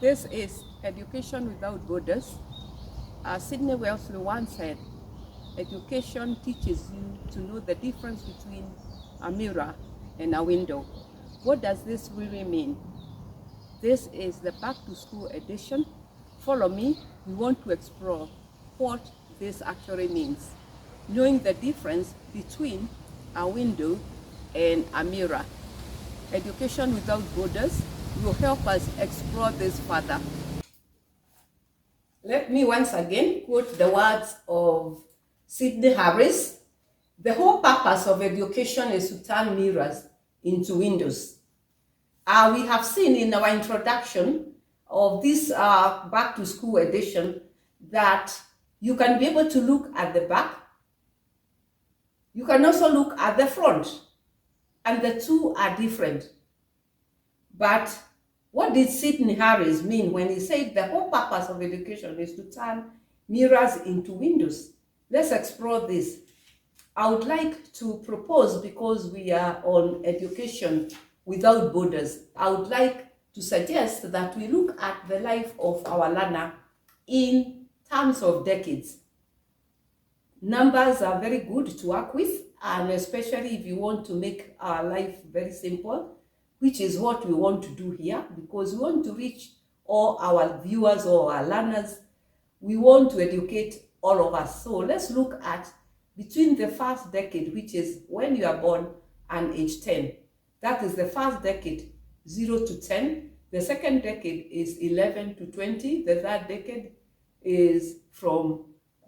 This is Education Without Borders. Sidney Wellesley once said, education teaches you to know the difference between a mirror and a window. What does this really mean? This is the Back to School edition. Follow me. We want to explore what this actually means, knowing the difference between a window and a mirror. Education Without Borders will help us explore this further. Let me once again quote the words of Sidney Harris. The whole purpose of education is to turn mirrors into windows. We have seen in our introduction of this Back to School edition that you can be able to look at the back. You can also look at the front, and the two are different. But what did Sidney Harris mean when he said the whole purpose of education is to turn mirrors into windows? Let's explore this. I would like to propose, because we are on Education Without Borders, I would like to suggest that we look at the life of our learner in terms of decades. Numbers are very good to work with, and especially if you want to make our life very simple, which is what we want to do here, because we want to reach all our viewers or our learners. We want to educate all of us. So let's look at between the first decade, which is when you are born, and age 10. That is the first decade, 0 to 10. The second decade is 11 to 20. The third decade is from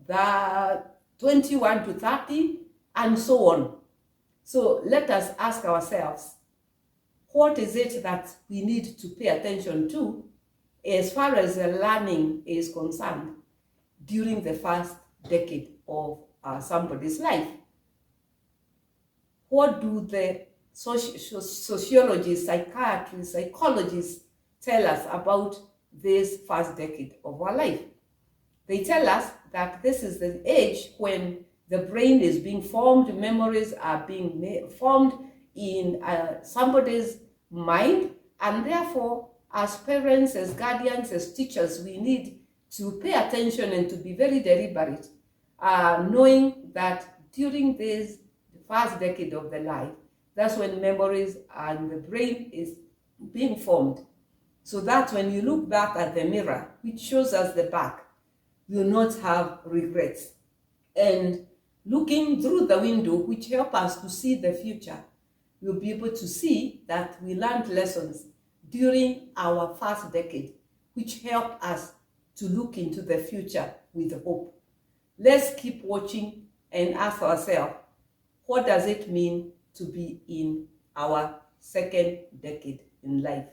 the 21 to 30, and so on. So let us ask ourselves, what is it that we need to pay attention to as far as learning is concerned during the first decade of somebody's life? What do the sociologists, psychiatrists, psychologists tell us about this first decade of our life? They tell us that this is the age when the brain is being formed, memories are being formed in somebody's mind, and therefore, as parents, as guardians, as teachers, we need to pay attention and to be very deliberate, knowing that during this first decade of the life, that's when memories and the brain is being formed. So that when you look back at the mirror, which shows us the back, you will not have regrets. And looking through the window, which help us to see the future, you'll be able to see that we learned lessons during our first decade, which help us to look into the future with hope. Let's keep watching and ask ourselves, what does it mean to be in our second decade in life?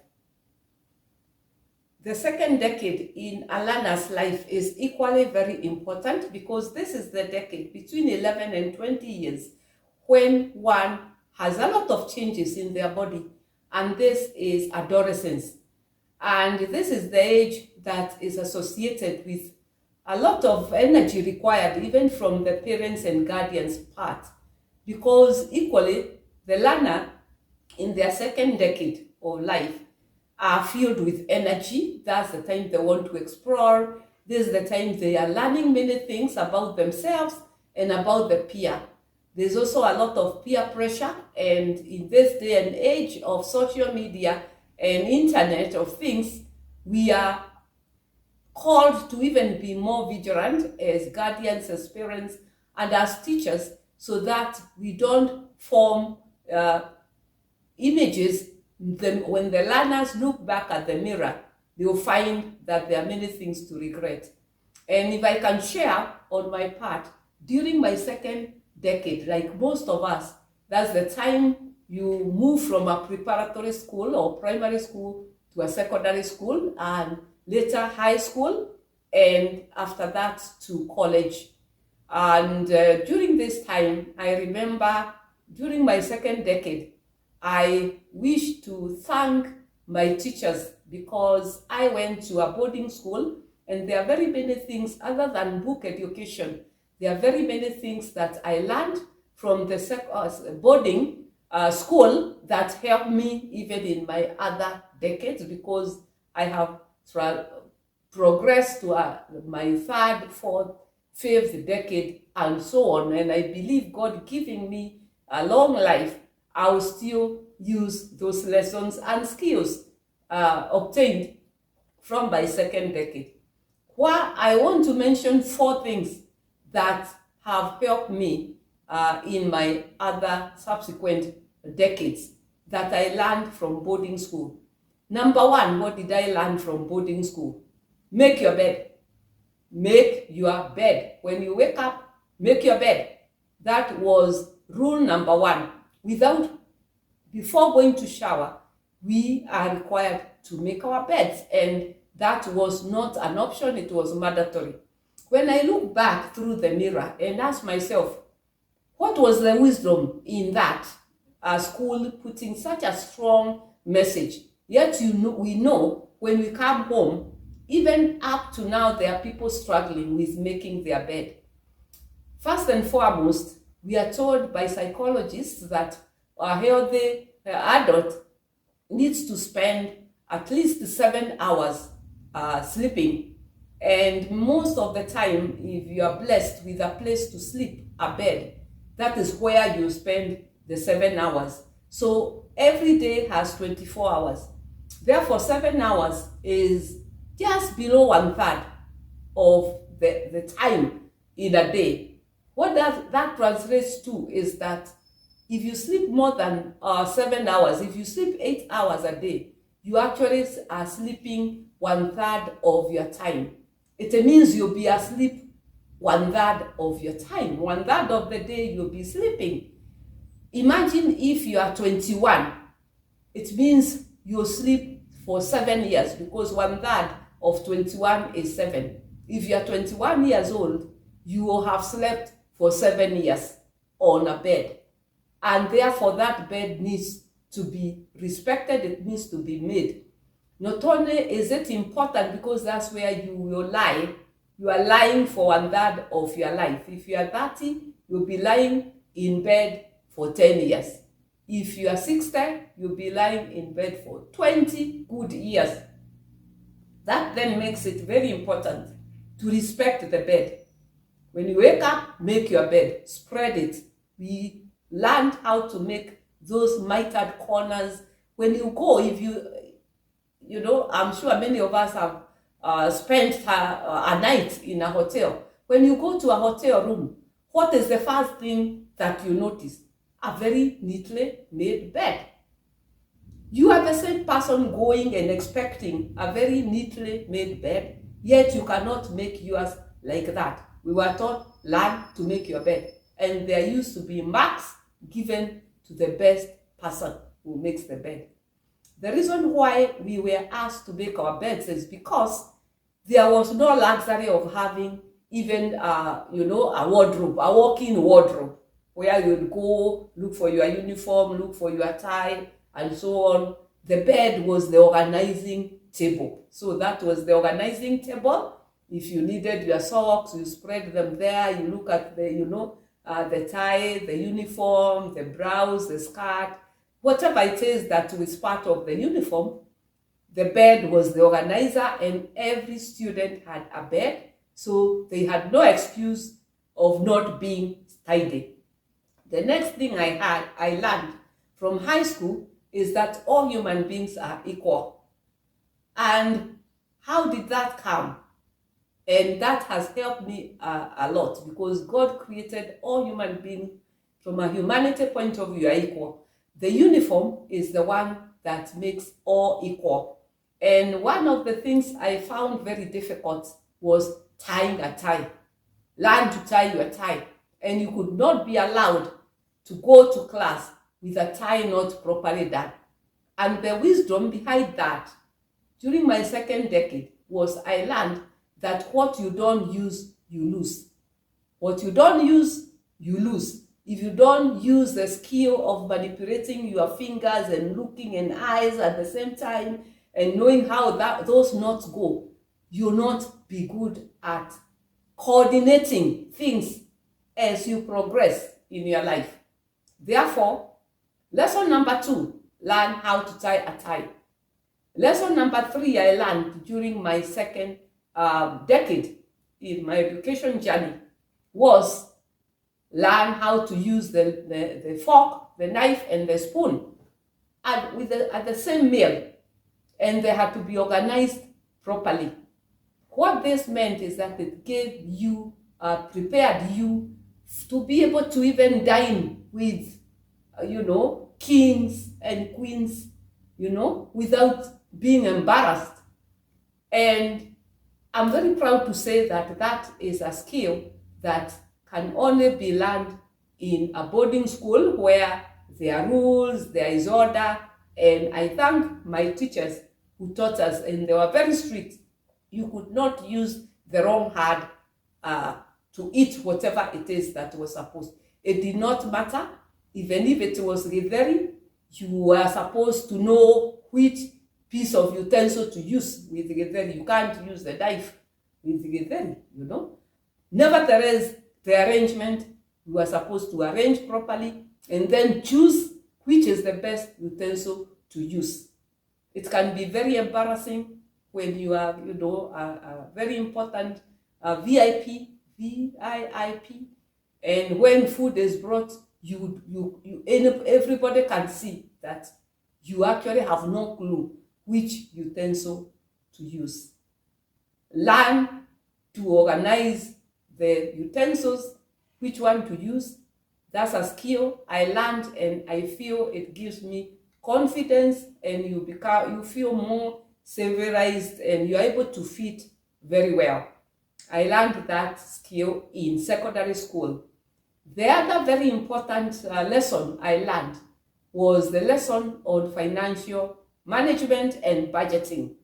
The second decade in a learner's life is equally very important, because this is the decade between 11 and 20 years when one has a lot of changes in their body, and this is adolescence. And this is the age that is associated with a lot of energy required even from the parents and guardians' part, because equally the learner in their second decade of life are filled with energy. That's the time they want to explore. This is the time they are learning many things about themselves and about the peer. There's also a lot of peer pressure, and in this day and age of social media and internet of things, we are called to even be more vigilant as guardians, as parents, and as teachers, so that we don't form images. When the learners look back at the mirror, they will find that there are many things to regret. And if I can share on my part, during my second decade, like most of us, that's the time you move from a preparatory school or primary school to a secondary school, and later high school, and after that to college. And during this time, I remember during my second decade, I wish to thank my teachers, because I went to a boarding school, and there are very many things other than book education. There are very many things that I learned from the boarding school that helped me even in my other decades, because I have progress to my third, fourth, fifth decade, and so on, and I believe God giving me a long life, I will still use those lessons and skills obtained from my second decade. Why I want to mention 4 things that have helped me in my other subsequent decades that I learned from boarding school. Number 1, what did I learn from boarding school? Make your bed. Make your bed. When you wake up, make your bed. That was rule number 1. Before going to shower, we are required to make our beds, and that was not an option, it was mandatory. When I look back through the mirror and ask myself, what was the wisdom in that? A school putting such a strong message. Yet we know when we come home, even up to now, there are people struggling with making their bed. First and foremost, we are told by psychologists that a healthy adult needs to spend at least 7 hours sleeping. And most of the time, if you are blessed with a place to sleep, a bed, that is where you spend the 7 hours. So every day has 24 hours. Therefore, 7 hours is just below 1/3 of the time in a day. What that translates to is that if you sleep more than 7 hours, if you sleep 8 hours a day, you actually are sleeping 1/3 of your time. It means you'll be asleep 1/3 of your time. 1/3 of the day you'll be sleeping. Imagine if you are 21, it means you'll sleep for 7 years, because 1/3 of 21 is 7. If you are 21 years old, you will have slept for 7 years on a bed. And therefore that bed needs to be respected, it needs to be made. Not only is it important because that's where you will lie, you are lying for 1/3 of your life. If you are 30, you'll be lying in bed for 10 years. If you are 60, you'll be lying in bed for 20 good years. That then makes it very important to respect the bed. When you wake up, make your bed, spread it. We learned how to make those mitered corners. When you go, if you know, I'm sure many of us have spent a night in a hotel. When you go to a hotel room, what is the first thing that you notice? A very neatly made bed. You are the same person going and expecting a very neatly made bed, yet you cannot make yours like that. We were taught, learn to make your bed. And there used to be marks given to the best person who makes the bed. The reason why we were asked to make our beds is because there was no luxury of having even, a wardrobe, a walk-in wardrobe, where you'd go look for your uniform, look for your tie, and so on. The bed was the organizing table. So that was the organizing table. If you needed your socks, you spread them there. You look at the tie, the uniform, the blouse, the skirt, whatever it is that was part of the uniform. The bed was the organizer, and every student had a bed, so they had no excuse of not being tidy. The next thing I learned from high school is that all human beings are equal. And how did that come? And that has helped me a lot, because God created all human beings from a humanity point of view are equal. The uniform is the one that makes all equal. And one of the things I found very difficult was tying a tie. Learn to tie your tie. And you could not be allowed to go to class with a tie not properly done. And the wisdom behind that, during my second decade, was I learned that what you don't use, you lose. What you don't use, you lose. If you don't use the skill of manipulating your fingers and looking in eyes at the same time and knowing how those knots go, you'll not be good at coordinating things as you progress in your life. Therefore, lesson number 2, learn how to tie a tie. Lesson number 3 I learned during my second decade in my education journey was learn how to use the fork, the knife, and the spoon at the same meal, and they had to be organized properly. What this meant is that it gave you, prepared you to be able to even dine with, kings and queens, without being embarrassed. And I'm very proud to say that that is a skill that can only be learned in a boarding school where there are rules, there is order, and I thank my teachers who taught us, and they were very strict. You could not use the wrong hand to eat whatever it is that was supposed. It did not matter, even if it was githeri, you were supposed to know which piece of utensil to use with githeri. You can't use the knife with githeri, Nevertheless, the arrangement, you are supposed to arrange properly and then choose which is the best utensil to use. It can be very embarrassing when you are, a very important VIP, and when food is brought, everybody can see that you actually have no clue which utensil to use. Learn to organize the utensils, which one to use. That's a skill I learned, and I feel it gives me confidence, and you feel more civilized, and you're able to fit very well. I learned that skill in secondary school. The other very important lesson I learned was the lesson on financial management and budgeting.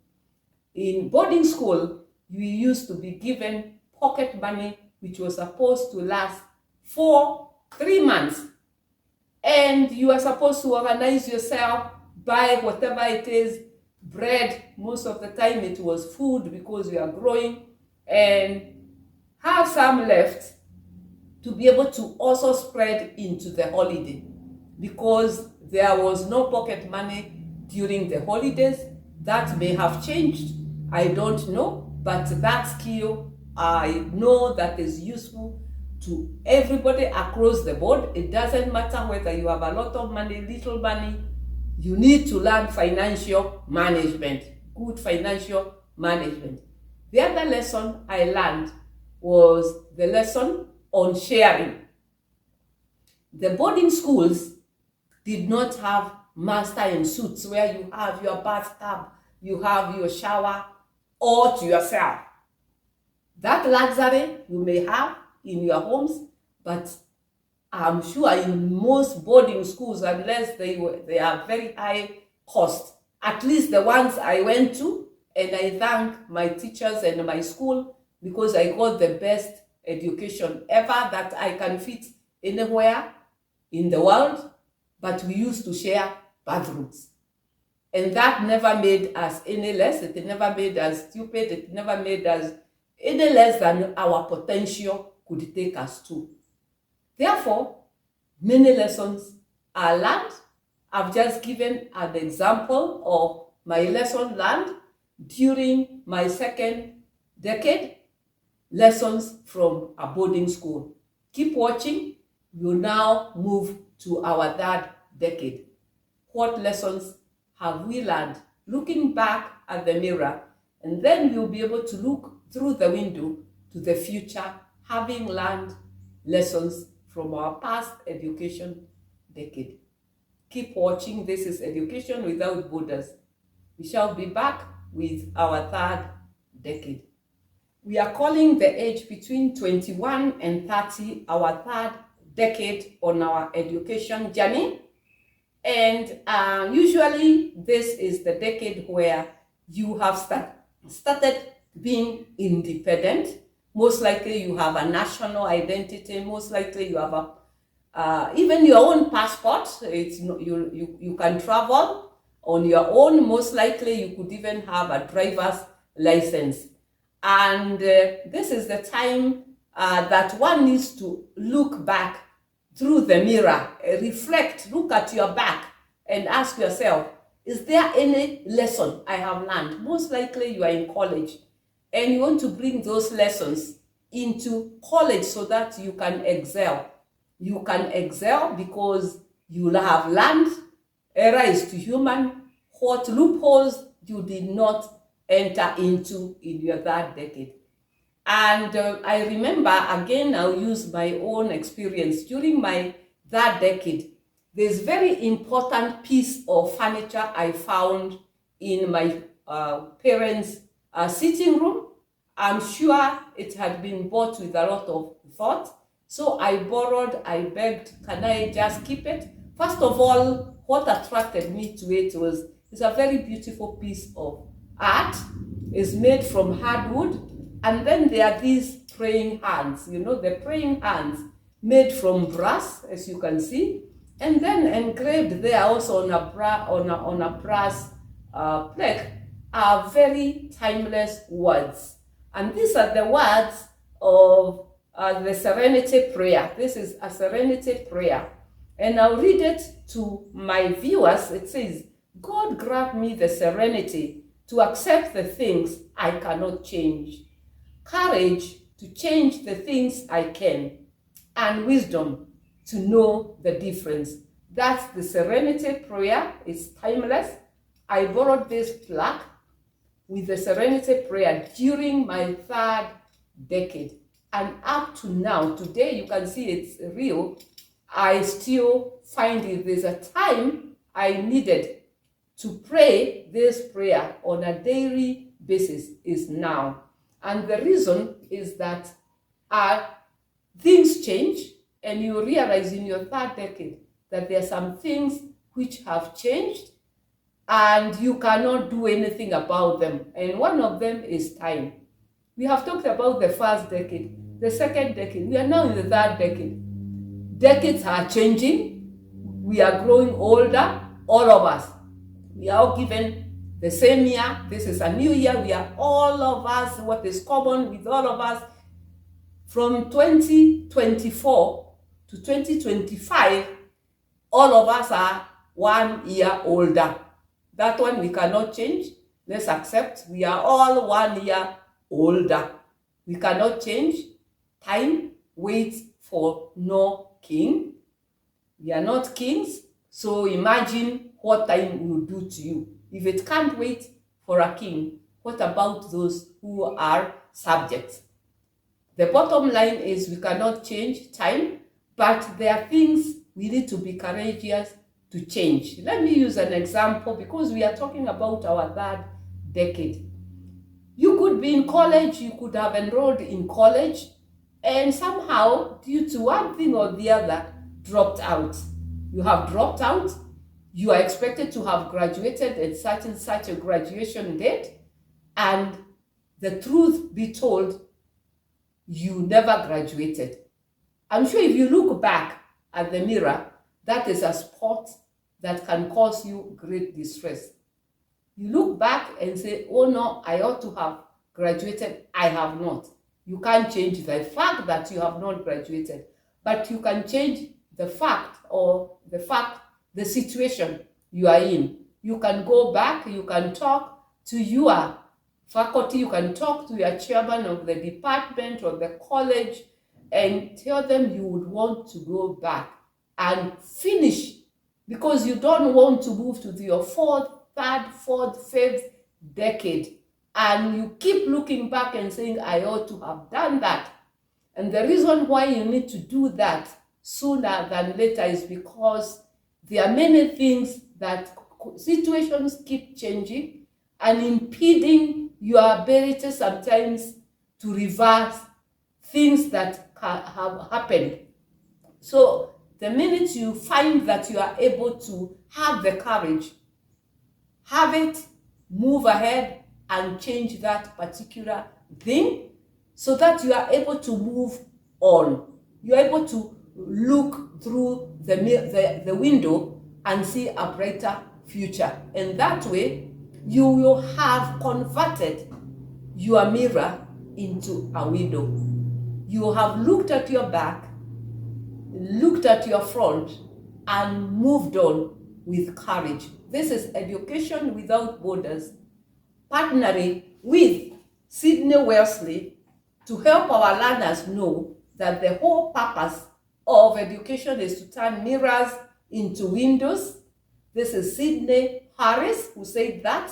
In boarding school, you used to be given pocket money, which was supposed to last for 3 months. And you are supposed to organize yourself, buy whatever it is, bread. Most of the time it was food because you are growing, and have some left to be able to also spread into the holiday, because there was no pocket money during the holidays. That may have changed, I don't know, but that skill I know that is useful to everybody across the board. It doesn't matter whether you have a lot of money, little money, you need to learn financial management, good financial management. The other lesson I learned was the lesson on sharing. The boarding schools did not have master in suits where you have your bathtub, you have your shower all to yourself. That luxury you may have in your homes, but I'm sure in most boarding schools, unless they are very high cost, at least the ones I went to, and I thank my teachers and my school because I got the best education ever that I can fit anywhere in the world, but we used to share bathrooms. And that never made us any less, it never made us stupid, it never made us any less than our potential could take us to. Therefore, many lessons are learned. I've just given an example of my lesson learned during my second decade, lessons from a boarding school. Keep watching. We'll now move to our third decade. What lessons have we learned? Looking back at the mirror, and then you'll be able to look through the window to the future, having learned lessons from our past education decade. Keep watching. This is Education Without Borders. We shall be back with our third decade. We are calling the age between 21 and 30 our third decade on our education journey. And usually this is the decade where you have started being independent. Most likely you have a national identity. Most likely you have even your own passport. You can travel on your own. Most likely you could even have a driver's license. And this is the time that one needs to look back through the mirror, reflect, look at your back and ask yourself, Is there any lesson I have learned? Most likely you are in college and you want to bring those lessons into college so that you can excel. You can excel because you will have learned, error is to human, what loopholes you did not enter into in your third decade. And I remember, again, I'll use my own experience. During my third decade, there's very important piece of furniture I found in my parents' sitting room. I'm sure it had been bought with a lot of thought. So I borrowed, I begged, can I just keep it? First of all, what attracted me to it was it's a very beautiful piece of art. It's made from hardwood. And then there are these praying hands, you know, the praying hands made from brass, as you can see, and then engraved there also on a brass plaque are very timeless words. And these are the words of the Serenity Prayer. This is a Serenity Prayer. And I'll read it to my viewers. It says, God grant me the serenity to accept the things I cannot change, courage to change the things I can, and wisdom to know the difference. That's the Serenity Prayer. It's timeless. I borrowed this plaque with the Serenity Prayer during my third decade. And up to now, today, you can see it's real. I still find it. There's a time I needed to pray this prayer on a daily basis is now. And the reason is that things change, and you realize in your third decade that there are some things which have changed and you cannot do anything about them. And one of them is time. We have talked about the first decade, the second decade. We are now in the third decade. Decades are changing. We are growing older, all of us. We are all given the same year. This is a new year. We are all of us, what is common with all of us, from 2024 to 2025, all of us are 1 year older. That one we cannot change. Let's accept we are all 1 year older. We cannot change. Time waits for no king. We are not kings, so imagine what time will do to you. If it can't wait for a king, what about those who are subjects? The bottom line is we cannot change time, but there are things we need to be courageous to change. Let me use an example because we are talking about our third decade. You could be in college, you could have enrolled in college, and somehow, due to one thing or the other, dropped out. You have dropped out. You are expected to have graduated at such and such a graduation date, and the truth be told, you never graduated. I'm sure if you look back at the mirror, that is a spot that can cause you great distress. You look back and say, oh no, I ought to have graduated. I have not. You can't change the fact that you have not graduated, but you can change the fact the situation you are in. You can go back, you can talk to your faculty, you can talk to your chairman of the department or the college and tell them you would want to go back and finish because you don't want to move to your fourth, fifth decade. And you keep looking back and saying, I ought to have done that. And the reason why you need to do that sooner than later is because there are many things that situations keep changing and impeding your ability sometimes to reverse things that have happened. So the minute you find that you are able to have the courage, have it, move ahead and change that particular thing so that you are able to move on. You are able to look through the window and see a brighter future. And that way, you will have converted your mirror into a window. You have looked at your back, looked at your front, and moved on with courage. This is Education Without Borders, partnering with Sydney Wellesley to help our learners know that the whole purpose of education is to turn mirrors into windows. This is Sydney Harris who said that.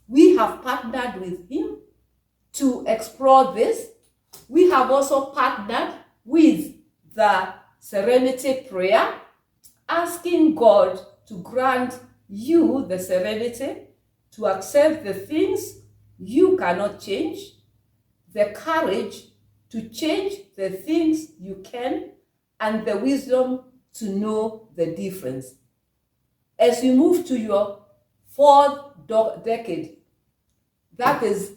We have partnered with him to explore this. We have also partnered with the Serenity Prayer, asking God to grant you the serenity to accept the things you cannot change, the courage to change the things you can, and the wisdom to know the difference. As you move to your fourth decade, that is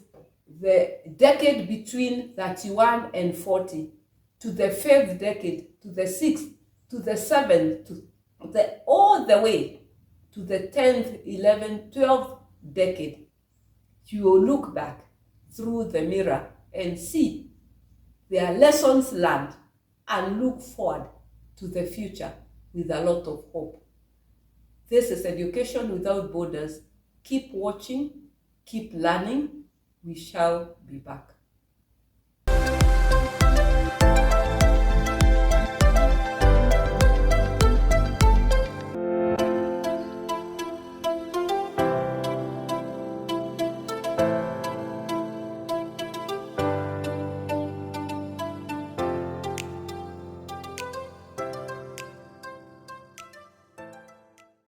the decade between 31 and 40, to the fifth decade, to the sixth, to the seventh, all the way to the 10th, 11th, 12th decade, you will look back through the mirror and see their lessons learned and look forward to the future with a lot of hope. This is Education Without Borders. Keep watching, keep learning. We shall be back.